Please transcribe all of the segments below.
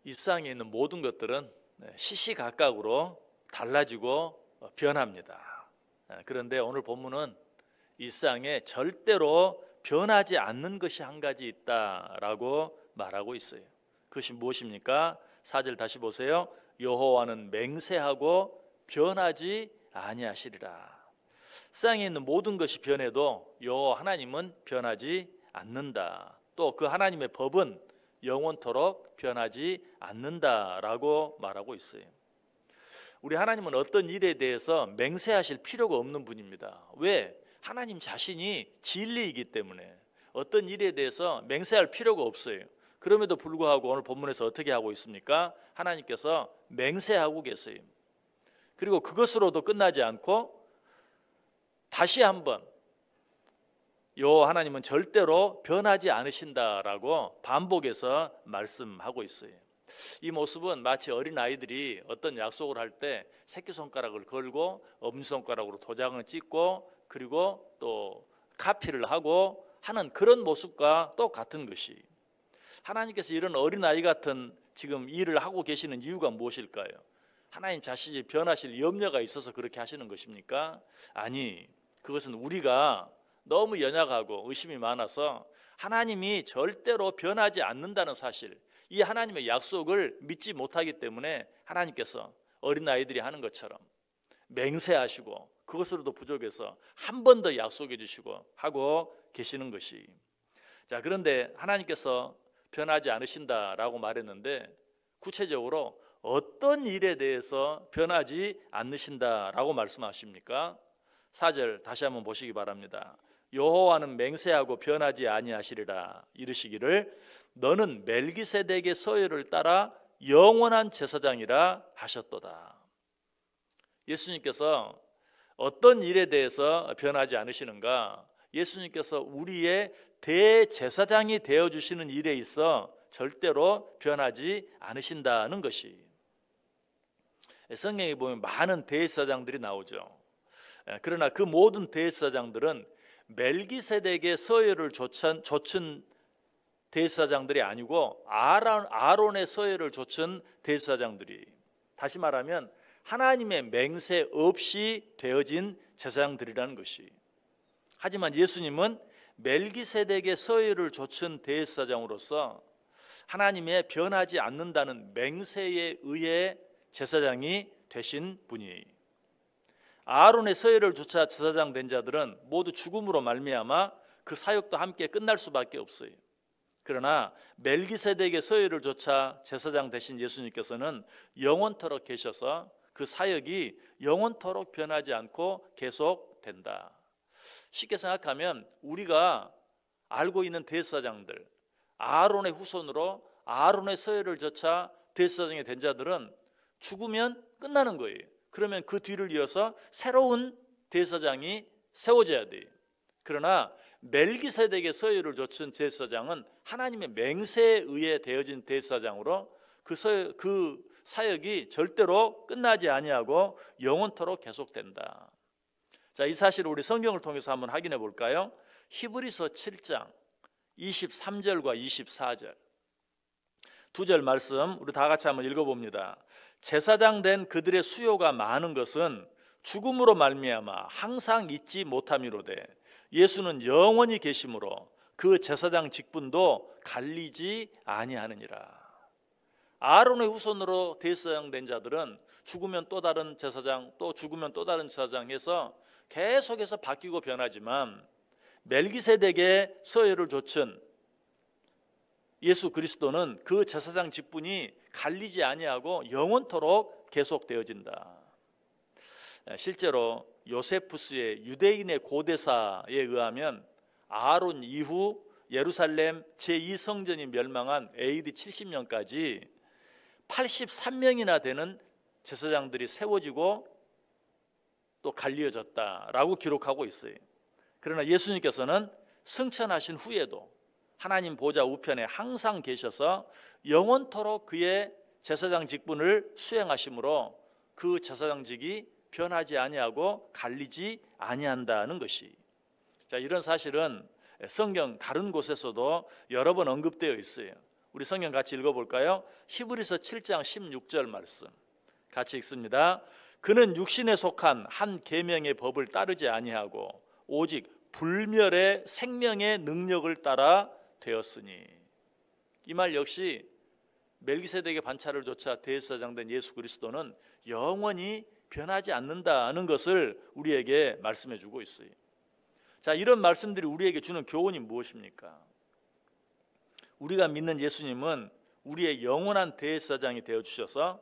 이 세상에 있는 모든 것들은 시시각각으로 달라지고 변합니다. 그런데 오늘 본문은 이 세상에 절대로 변하지 않는 것이 한 가지 있다라고 말하고 있어요. 그것이 무엇입니까? 4절 다시 보세요. 여호와는 맹세하고 변하지 아니하시리라. 세상에 있는 모든 것이 변해도 여호와 하나님은 변하지 않는다. 또 그 하나님의 법은 영원토록 변하지 않는다라고 말하고 있어요. 우리 하나님은 어떤 일에 대해서 맹세하실 필요가 없는 분입니다. 왜? 하나님 자신이 진리이기 때문에 어떤 일에 대해서 맹세할 필요가 없어요. 그럼에도 불구하고 오늘 본문에서 어떻게 하고 있습니까? 하나님께서 맹세하고 계세요. 그리고 그것으로도 끝나지 않고 다시 한번 여호와 하나님은 절대로 변하지 않으신다라고 반복해서 말씀하고 있어요. 이 모습은 마치 어린아이들이 어떤 약속을 할 때 새끼손가락을 걸고 엄지손가락으로 도장을 찍고 그리고 또 카피를 하고 하는 그런 모습과 똑같은 것이, 하나님께서 이런 어린아이 같은 지금 일을 하고 계시는 이유가 무엇일까요? 하나님 자신이 변하실 염려가 있어서 그렇게 하시는 것입니까? 아니, 그것은 우리가 너무 연약하고 의심이 많아서 하나님이 절대로 변하지 않는다는 사실, 이 하나님의 약속을 믿지 못하기 때문에 하나님께서 어린아이들이 하는 것처럼 맹세하시고 그것으로도 부족해서 한 번 더 약속해 주시고 하고 계시는 것이. 자, 그런데 하나님께서 변하지 않으신다라고 말했는데 구체적으로 어떤 일에 대해서 변하지 않으신다라고 말씀하십니까? 4절 다시 한번 보시기 바랍니다. 여호와는 맹세하고 변하지 아니하시리라. 이르시기를 너는 멜기세덱의 서열을 따라 영원한 제사장이라 하셨도다. 예수님께서 어떤 일에 대해서 변하지 않으시는가? 예수님께서 우리의 대제사장이 되어주시는 일에 있어 절대로 변하지 않으신다는 것이. 성경에 보면 많은 대제사장들이 나오죠. 그러나 그 모든 대제사장들은 멜기세덱의 서열을 좇은 대제사장들이 아니고 아론의 서열을 좇은 대제사장들이, 다시 말하면 하나님의 맹세 없이 되어진 제사장들이라는 것이. 하지만 예수님은 멜기세덱의 서열을 좇은 대제사장으로서 하나님의 변하지 않는다는 맹세에 의해 제사장이 되신 분이. 아론의 서열을 좇아 제사장 된 자들은 모두 죽음으로 말미암아 그 사역도 함께 끝날 수밖에 없어요. 그러나 멜기세덱의 서열을 좇아 제사장 되신 예수님께서는 영원토록 계셔서 그 사역이 영원토록 변하지 않고 계속된다. 쉽게 생각하면 우리가 알고 있는 대제사장들, 아론의 후손으로 아론의 서열을 좇아 대제사장이 된 자들은 죽으면 끝나는 거예요. 그러면 그 뒤를 이어서 새로운 대제사장이 세워져야 돼요. 그러나 멜기세덱의 서열을 좇은 제사장은 하나님의 맹세에 의해 되어진 대제사장으로 그 사역이 절대로 끝나지 아니하고 영원토록 계속된다. 자, 이 사실을 우리 성경을 통해서 한번 확인해 볼까요? 히브리서 7장 23절과 24절 두 절 말씀 우리 다 같이 한번 읽어봅니다. 제사장 된 그들의 수요가 많은 것은 죽음으로 말미암아 항상 잊지 못함이로되 예수는 영원히 계심으로 그 제사장 직분도 갈리지 아니하느니라. 아론의 후손으로 대제사장 된 자들은 죽으면 또 다른 제사장, 또 죽으면 또 다른 제사장 해서 계속해서 바뀌고 변하지만 멜기세덱의 서열을 좇은 예수 그리스도는 그 제사장 직분이 갈리지 아니하고 영원토록 계속되어진다. 실제로 요세푸스의 유대인의 고대사에 의하면 아론 이후 예루살렘 제2성전이 멸망한 AD 70년까지 83명이나 되는 제사장들이 세워지고 또 갈리어졌다라고 기록하고 있어요. 그러나 예수님께서는 승천하신 후에도 하나님 보좌 우편에 항상 계셔서 영원토록 그의 제사장 직분을 수행하심으로 그 제사장직이 변하지 아니하고 갈리지 아니한다는 것이. 자, 이런 사실은 성경 다른 곳에서도 여러 번 언급되어 있어요. 우리 성경 같이 읽어볼까요? 히브리서 7장 16절 말씀 같이 읽습니다. 그는 육신에 속한 한 계명의 법을 따르지 아니하고 오직 불멸의 생명의 능력을 따라 되었으니. 이 말 역시 멜기세덱의 반차를 조차 대제사장된 예수 그리스도는 영원히 변하지 않는다는 것을 우리에게 말씀해 주고 있어요. 자, 이런 말씀들이 우리에게 주는 교훈이 무엇입니까? 우리가 믿는 예수님은 우리의 영원한 대제사장이 되어 주셔서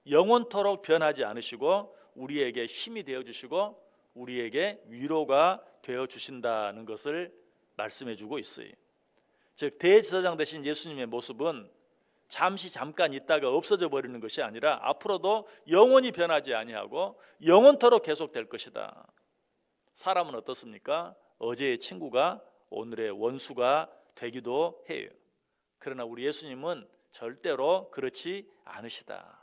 영원토록 변하지 않으시고 우리에게 힘이 되어 주시고 우리에게 위로가 되어 주신다는 것을 말씀해 주고 있어요. 즉 대제사장 되신 예수님의 모습은 잠깐 있다가 없어져 버리는 것이 아니라 앞으로도 영원히 변하지 아니하고 영원토록 계속될 것이다. 사람은 어떻습니까? 어제의 친구가 오늘의 원수가 되기도 해요. 그러나 우리 예수님은 절대로 그렇지 않으시다.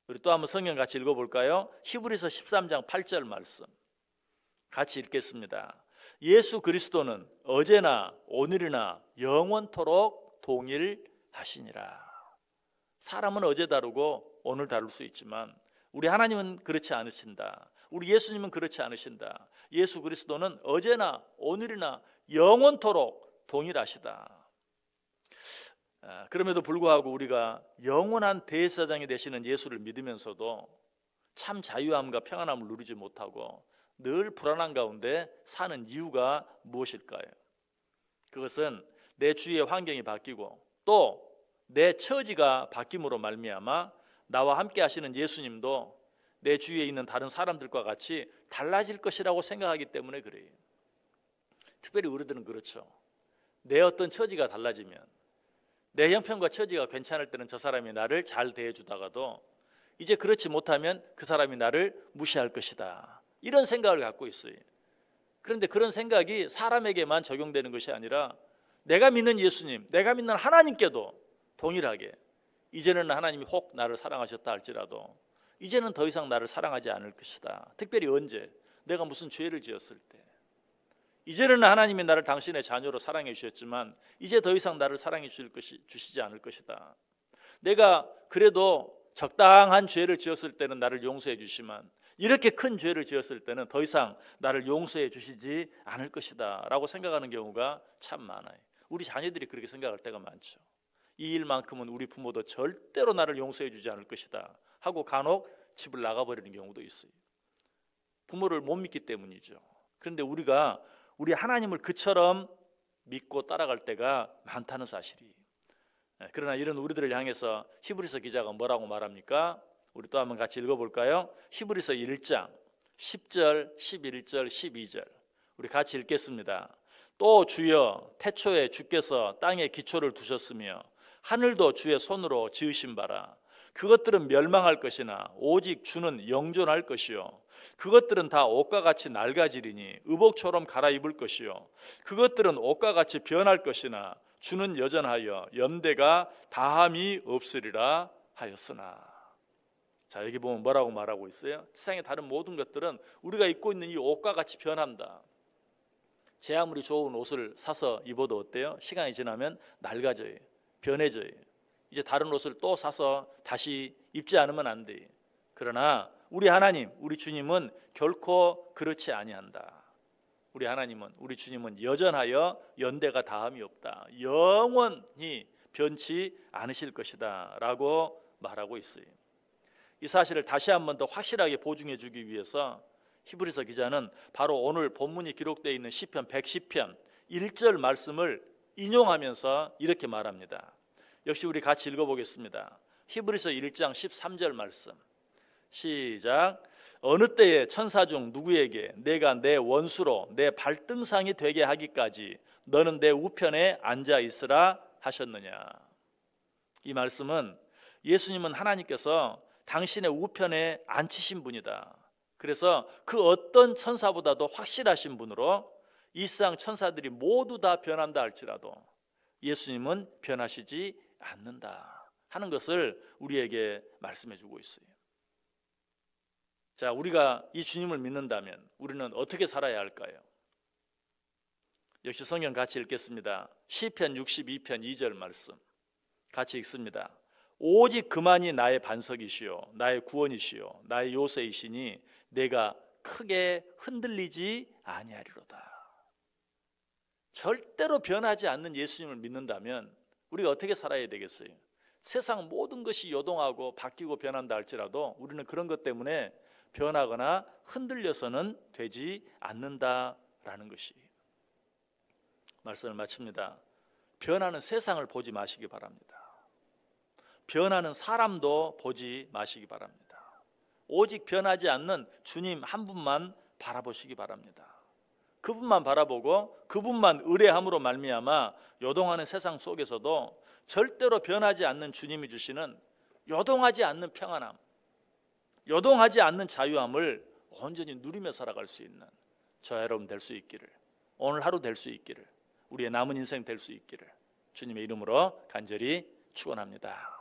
우리 또 한번 성경 같이 읽어볼까요? 히브리서 13장 8절 말씀 같이 읽겠습니다. 예수 그리스도는 어제나 오늘이나 영원토록 동일하시니라. 사람은 어제 다르고 오늘 다를 수 있지만 우리 하나님은 그렇지 않으신다. 우리 예수님은 그렇지 않으신다. 예수 그리스도는 어제나 오늘이나 영원토록 동일하시다. 그럼에도 불구하고 우리가 영원한 대제사장이 되시는 예수를 믿으면서도 참 자유함과 평안함을 누리지 못하고 늘 불안한 가운데 사는 이유가 무엇일까요? 그것은 내 주위의 환경이 바뀌고 또 내 처지가 바뀜으로 말미암아 나와 함께 하시는 예수님도 내 주위에 있는 다른 사람들과 같이 달라질 것이라고 생각하기 때문에 그래요. 특별히 우리들은 그렇죠. 내 어떤 처지가 달라지면 내 형편과 처지가 괜찮을 때는 저 사람이 나를 잘 대해주다가도 이제 그렇지 못하면 그 사람이 나를 무시할 것이다. 이런 생각을 갖고 있어요. 그런데 그런 생각이 사람에게만 적용되는 것이 아니라 내가 믿는 예수님, 내가 믿는 하나님께도 동일하게 이제는 하나님이 혹 나를 사랑하셨다 할지라도 이제는 더 이상 나를 사랑하지 않을 것이다. 특별히 언제? 내가 무슨 죄를 지었을 때. 이제는 하나님이 나를 당신의 자녀로 사랑해 주셨지만 이제 더 이상 나를 사랑해 주시지 않을 것이다. 내가 그래도 적당한 죄를 지었을 때는 나를 용서해 주시지만 이렇게 큰 죄를 지었을 때는 더 이상 나를 용서해 주시지 않을 것이다 라고 생각하는 경우가 참 많아요. 우리 자녀들이 그렇게 생각할 때가 많죠. 이 일만큼은 우리 부모도 절대로 나를 용서해 주지 않을 것이다 하고 간혹 집을 나가버리는 경우도 있어요. 부모를 못 믿기 때문이죠. 그런데 우리가 우리 하나님을 그처럼 믿고 따라갈 때가 많다는 사실이. 그러나 이런 우리들을 향해서 히브리서 기자가 뭐라고 말합니까? 우리 또 한번 같이 읽어볼까요? 히브리서 1장 10절, 11절, 12절 우리 같이 읽겠습니다. 또 주여 태초에 주께서 땅에 기초를 두셨으며 하늘도 주의 손으로 지으신 바라. 그것들은 멸망할 것이나 오직 주는 영존할 것이요 그것들은 다 옷과 같이 낡아지리니 의복처럼 갈아입을 것이요 그것들은 옷과 같이 변할 것이나 주는 여전하여 연대가 다함이 없으리라 하였으나. 자, 여기 보면 뭐라고 말하고 있어요? 세상의 다른 모든 것들은 우리가 입고 있는 이 옷과 같이 변한다. 제 아무리 좋은 옷을 사서 입어도 어때요? 시간이 지나면 낡아져요. 변해져요. 이제 다른 옷을 또 사서 다시 입지 않으면 안 돼요. 그러나 우리 하나님, 우리 주님은 결코 그렇지 아니한다. 우리 하나님은, 우리 주님은 여전하여 연대가 다함이 없다. 영원히 변치 않으실 것이다 라고 말하고 있어요. 이 사실을 다시 한 번 더 확실하게 보증해 주기 위해서 히브리서 기자는 바로 오늘 본문이 기록되어 있는 시편 110편 1절 말씀을 인용하면서 이렇게 말합니다. 역시 우리 같이 읽어보겠습니다. 히브리서 1장 13절 말씀 시작. 어느 때에 천사 중 누구에게 내가 내 원수로 내 발등상이 되게 하기까지 너는 내 우편에 앉아 있으라 하셨느냐. 이 말씀은 예수님은 하나님께서 당신의 우편에 앉히신 분이다. 그래서 그 어떤 천사보다도 확실하신 분으로 이 세상 천사들이 모두 다 변한다 할지라도 예수님은 변하시지 않는다 하는 것을 우리에게 말씀해 주고 있어요. 자, 우리가 이 주님을 믿는다면 우리는 어떻게 살아야 할까요? 역시 성경 같이 읽겠습니다. 시편 62편 2절 말씀 같이 읽습니다. 오직 그만이 나의 반석이시요 나의 구원이시요 나의 요새이시니 내가 크게 흔들리지 아니하리로다. 절대로 변하지 않는 예수님을 믿는다면 우리가 어떻게 살아야 되겠어요? 세상 모든 것이 요동하고 바뀌고 변한다 할지라도 우리는 그런 것 때문에 변하거나 흔들려서는 되지 않는다라는 것이에요. 말씀을 마칩니다. 변하는 세상을 보지 마시기 바랍니다. 변하는 사람도 보지 마시기 바랍니다. 오직 변하지 않는 주님 한 분만 바라보시기 바랍니다. 그분만 바라보고 그분만 의뢰함으로 말미암아 요동하는 세상 속에서도 절대로 변하지 않는 주님이 주시는 요동하지 않는 평안함, 요동하지 않는 자유함을 온전히 누리며 살아갈 수 있는 저와 여러분 될 수 있기를, 오늘 하루 될 수 있기를, 우리의 남은 인생 될 수 있기를 주님의 이름으로 간절히 축원합니다.